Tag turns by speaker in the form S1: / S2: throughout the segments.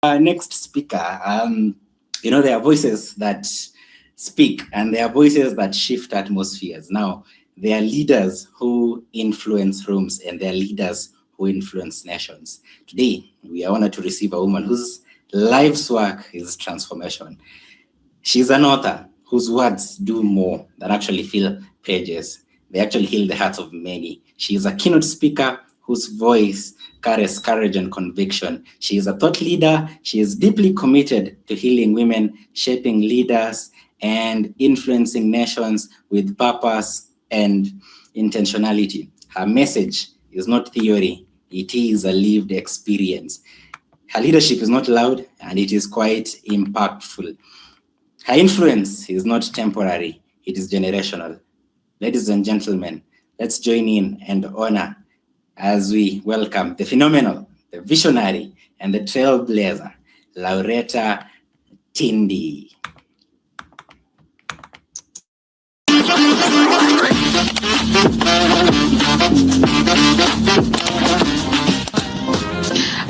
S1: Next speaker, there are voices that speak and there are voices that shift atmospheres. Now, there are leaders who influence rooms and there are leaders who influence nations. Today, we are honored to receive a woman whose life's work is transformation. She's an author whose words do more than actually fill pages. They actually heal the hearts of many. She is a keynote speaker whose voice carries courage and conviction. She is a thought leader. She is deeply committed to healing women, shaping leaders, and influencing nations with purpose and intentionality. Her message is not theory, it is a lived experience. Her leadership is not loud and it is quite impactful. Her influence is not temporary, it is generational. Ladies and gentlemen, let's join in and honor as we welcome the phenomenal, the visionary, and the trailblazer, Laureta Tindi.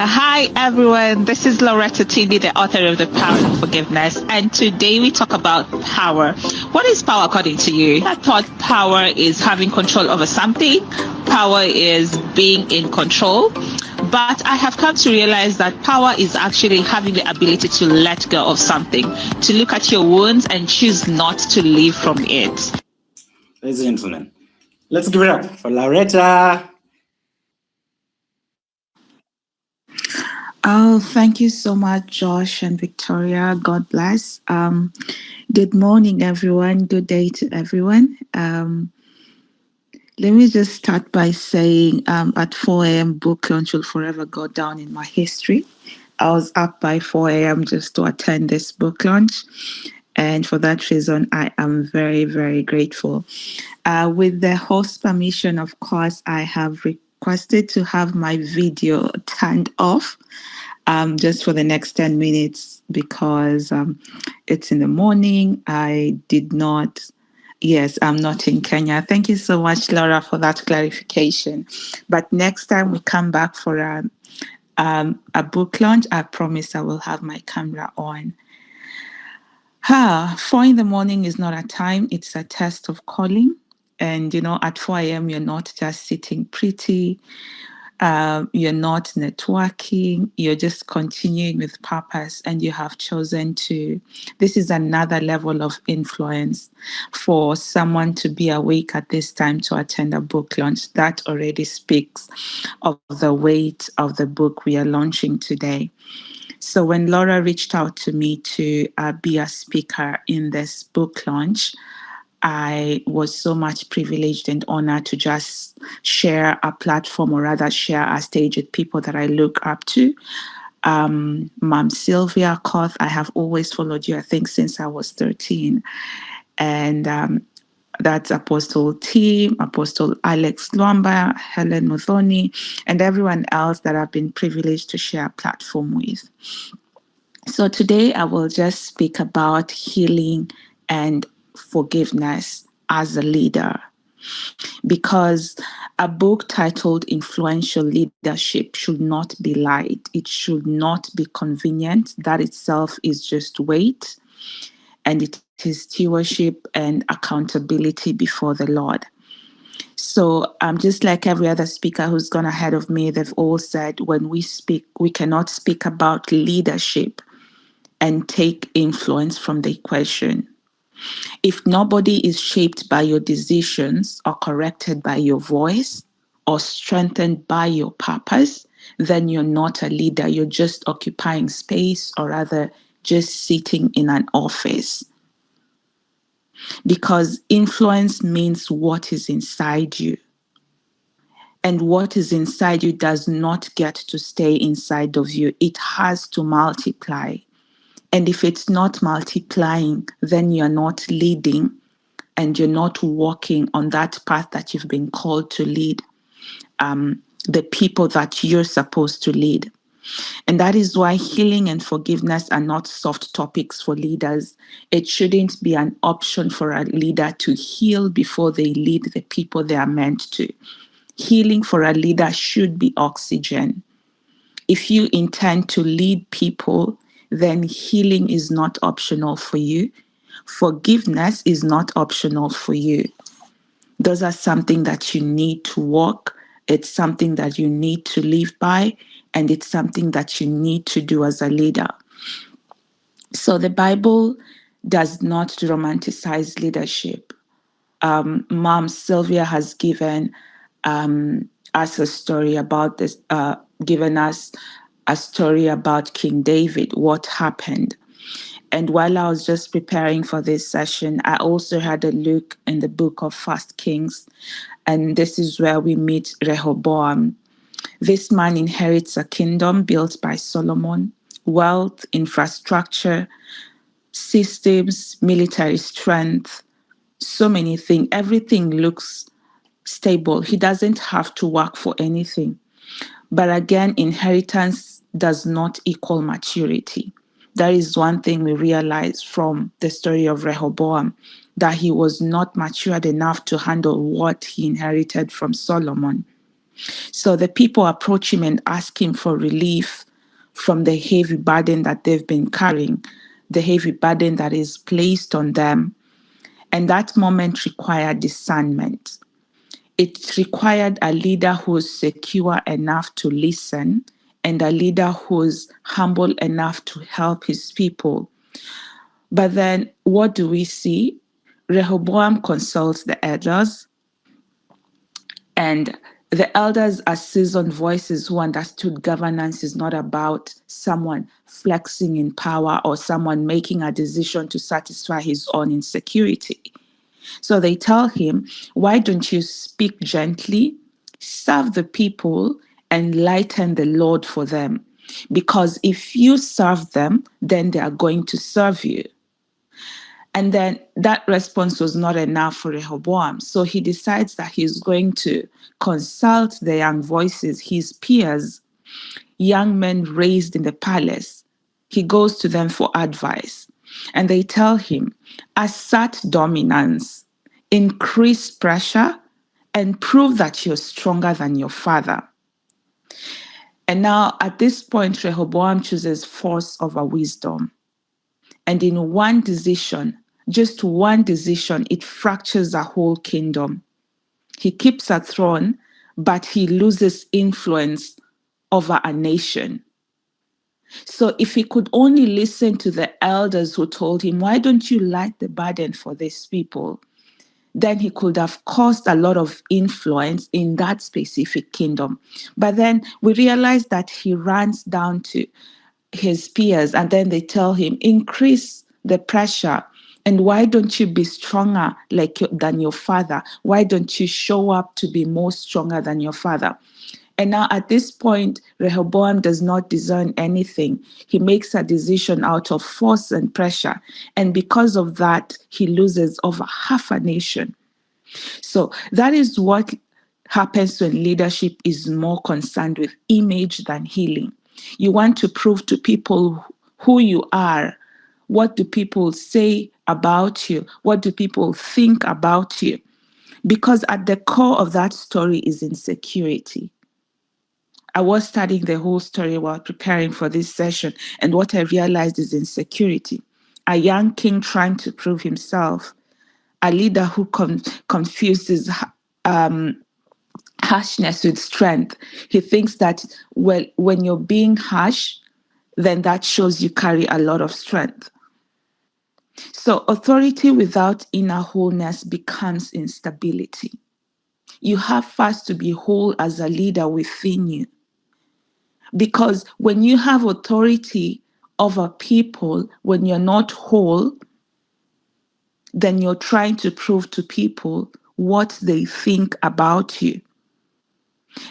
S2: Hi everyone, this is Laureta Tindi, the author of The Power of Forgiveness, and today we talk about power. What is power according to you? I thought power is having control over something. Power is being in control. But I have come to realize that power is actually having the ability to let go of something, to look at your wounds and choose not to live from it.
S1: Ladies and gentlemen, let's give it up for Laureta.
S3: Oh, thank you so much, Josh and Victoria. God bless. Good morning, everyone. Good day to everyone. Let me just start by saying at 4 a.m., book launch will forever go down in my history. I was up by 4 a.m. just to attend this book launch. And for that reason, I am very, very grateful. With the host's permission, of course, I have requested to have my video turned off just for the next 10 minutes because it's in the morning. Yes, I'm not in Kenya. Thank you so much, Laura, for that clarification. But next time we come back for a book launch, I promise I will have my camera on. 4 in the morning is not a time, it's a test of calling. And, at 4 a.m., you're not just sitting pretty. You're not networking, you're just continuing with purpose, and you have chosen to. This is another level of influence for someone to be awake at this time to attend a book launch. That already speaks of the weight of the book we are launching today. So when Laura reached out to me to be a speaker in this book launch, I was so much privileged and honored to just share a platform, or rather share a stage with people that I look up to. Mom Sylvia Koth, I have always followed you, I think, since I was 13. And that's Apostle T, Apostle Alex Luamba, Helen Muthoni, and everyone else that I've been privileged to share a platform with. So today I will just speak about healing and forgiveness as a leader, because a book titled Influential Leadership should not be light. It should not be convenient. That itself is just weight, and it is stewardship and accountability before the Lord. So just like every other speaker who's gone ahead of me, they've all said when we speak, we cannot speak about leadership and take influence from the equation. If nobody is shaped by your decisions or corrected by your voice or strengthened by your purpose, then you're not a leader. You're just occupying space, or rather just sitting in an office. Because influence means what is inside you. And what is inside you does not get to stay inside of you. It has to multiply. And if it's not multiplying, then you're not leading and you're not walking on that path that you've been called to lead the people that you're supposed to lead. And that is why healing and forgiveness are not soft topics for leaders. It shouldn't be an option for a leader to heal before they lead the people they are meant to. Healing for a leader should be oxygen. If you intend to lead people, then healing is not optional for you. Forgiveness is not optional for you. Those are something that you need to walk. It's something that you need to live by, and it's something that you need to do as a leader. So the Bible does not romanticize leadership. Mom Sylvia has given us a story about this, given us a story about King David, what happened. And while I was just preparing for this session, I also had a look in the book of First Kings, and this is where we meet Rehoboam. This man inherits a kingdom built by Solomon, wealth, infrastructure, systems, military strength, so many things. Everything looks stable. He doesn't have to work for anything. But again, inheritance does not equal maturity. That is one thing we realize from the story of Rehoboam, that he was not matured enough to handle what he inherited from Solomon. So the people approach him and ask him for relief from the heavy burden that they've been carrying, the heavy burden that is placed on them. And that moment required discernment. It required a leader who's secure enough to listen and a leader who's humble enough to help his people. But then what do we see? Rehoboam consults the elders, and the elders are seasoned voices who understood governance is not about someone flexing in power or someone making a decision to satisfy his own insecurity. So they tell him, why don't you speak gently, serve the people, and lighten the load for them? Because if you serve them, then they are going to serve you. And then that response was not enough for Rehoboam. So he decides that he's going to consult the young voices, his peers, young men raised in the palace. He goes to them for advice. And they tell him, assert dominance, increase pressure, and prove that you're stronger than your father. And now at this point, Rehoboam chooses force over wisdom. And in one decision, just one decision, it fractures a whole kingdom. He keeps a throne, but he loses influence over a nation. So if he could only listen to the elders who told him, why don't you light the burden for these people? Then he could have caused a lot of influence in that specific kingdom. But then we realize that he runs down to his peers and then they tell him, increase the pressure. And why don't you be stronger than your father? Why don't you show up to be more stronger than your father? And now at this point, Rehoboam does not discern anything. He makes a decision out of force and pressure. And because of that, he loses over half a nation. So that is what happens when leadership is more concerned with image than healing. You want to prove to people who you are. What do people say about you? What do people think about you? Because at the core of that story is insecurity. I was studying the whole story while preparing for this session, and what I realized is insecurity. A young king trying to prove himself, a leader who confuses harshness with strength. He thinks that, well, when you're being harsh, then that shows you carry a lot of strength. So authority without inner wholeness becomes instability. You have first to be whole as a leader within you. Because when you have authority over people, when you're not whole, then you're trying to prove to people what they think about you.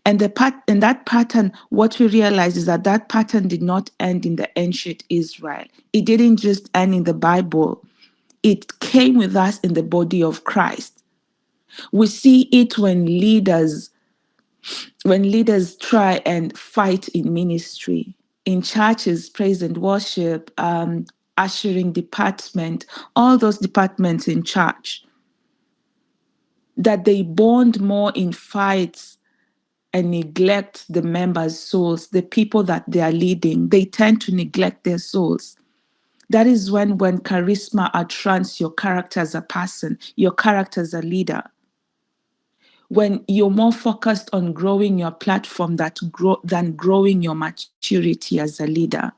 S3: And in that pattern, what we realize is that pattern did not end in the ancient Israel. It didn't just end in the Bible. It came with us in the body of Christ. We see it when leaders try and fight in ministry, in churches, praise and worship, ushering department, all those departments in church, that they bond more in fights and neglect the members' souls, the people that they are leading. They tend to neglect their souls. That is when charisma outruns your character as a person, your character as a leader. When you're more focused on growing your platform than growing your maturity as a leader.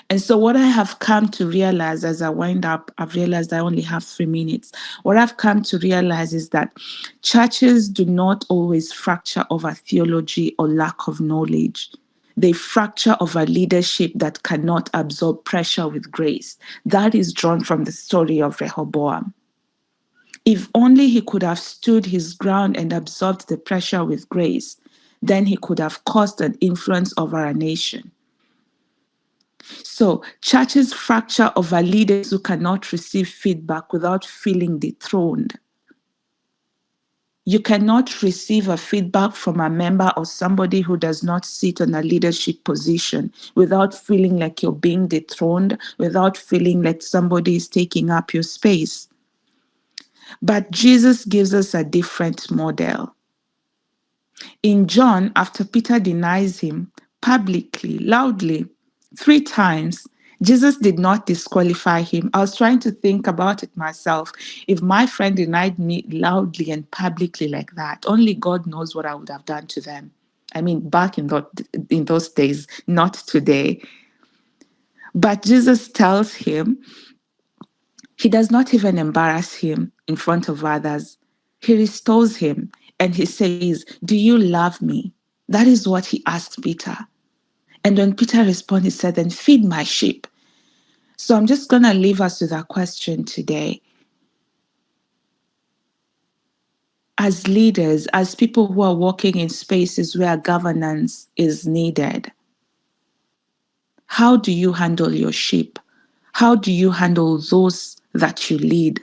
S3: And so what I have come to realize as I wind up, I've realized I only have 3 minutes. What I've come to realize is that churches do not always fracture over theology or lack of knowledge. They fracture over leadership that cannot absorb pressure with grace. That is drawn from the story of Rehoboam. If only he could have stood his ground and absorbed the pressure with grace, then he could have caused an influence over a nation. So churches fracture over leaders who cannot receive feedback without feeling dethroned. You cannot receive a feedback from a member or somebody who does not sit on a leadership position without feeling like you're being dethroned, without feeling like somebody is taking up your space. But Jesus gives us a different model. In John, after Peter denies him publicly, loudly, 3 times, Jesus did not disqualify him. I was trying to think about it myself. If my friend denied me loudly and publicly like that, only God knows what I would have done to them. I mean, back in those days, not today. But Jesus tells him, he does not even embarrass him in front of others. He restores him and he says, "Do you love me?" That is what he asked Peter. And when Peter responded, he said, "Then feed my sheep." So I'm just going to leave us with a question today. As leaders, as people who are working in spaces where governance is needed, how do you handle your sheep? How do you handle those that you lead?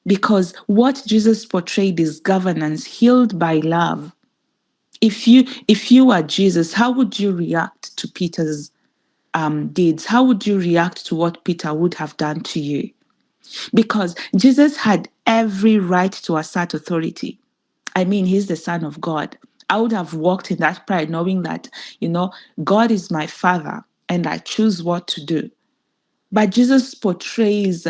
S3: Because what Jesus portrayed is governance healed by love. If you are Jesus, how would you react to Peter's deeds? How would you react to what Peter would have done to you? Because Jesus had every right to assert authority. I mean, he's the Son of God. I would have walked in that pride knowing that, God is my Father and I choose what to do. But Jesus portrays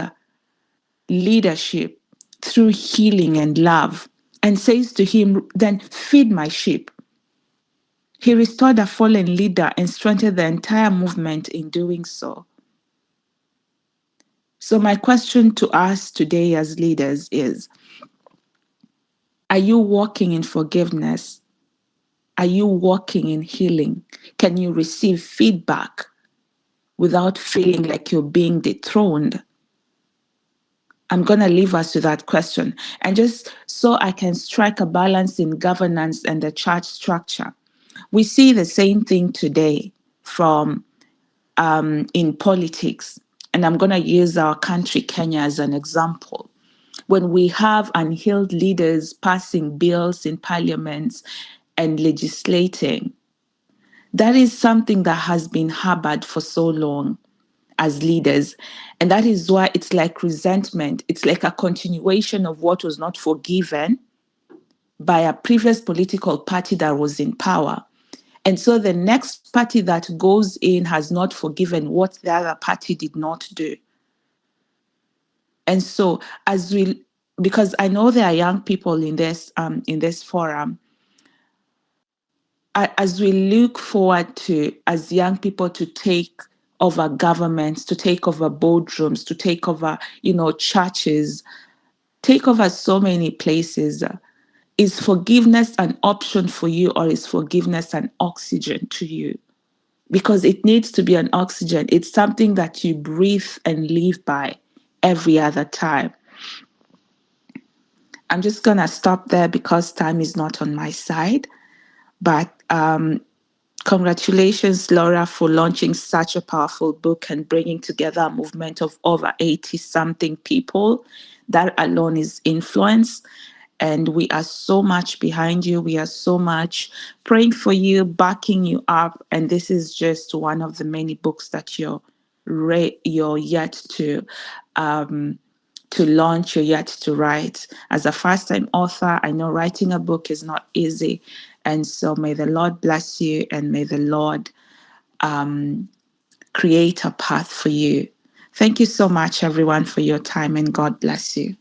S3: leadership through healing and love and says to him, "Then feed my sheep." He restored a fallen leader and strengthened the entire movement in doing so. So my question to us today as leaders is, are you walking in forgiveness? Are you walking in healing? Can you receive feedback without feeling like you're being dethroned? I'm going to leave us with that question. And just so I can strike a balance in governance and the church structure. We see the same thing today from in politics. And I'm going to use our country, Kenya, as an example. When we have unhealed leaders passing bills in parliaments and legislating, that is something that has been harbored for so long as leaders. And that is why it's like resentment. It's like a continuation of what was not forgiven by a previous political party that was in power. And so the next party that goes in has not forgiven what the other party did not do. And so because I know there are young people in this forum, as we look forward to, as young people, to take over governments, to take over boardrooms, to take over, churches, take over so many places, is forgiveness an option for you, or is forgiveness an oxygen to you? Because it needs to be an oxygen. It's something that you breathe and live by every other time. I'm just going to stop there because time is not on my side. But congratulations, Laura, for launching such a powerful book and bringing together a movement of over 80-something people. That alone is influence. And we are so much behind you. We are so much praying for you, backing you up. And this is just one of the many books that you're yet to to launch, you're yet to write. As a first-time author, I know writing a book is not easy. And so may the Lord bless you, and may the Lord create a path for you. Thank you so much, everyone, for your time, and God bless you.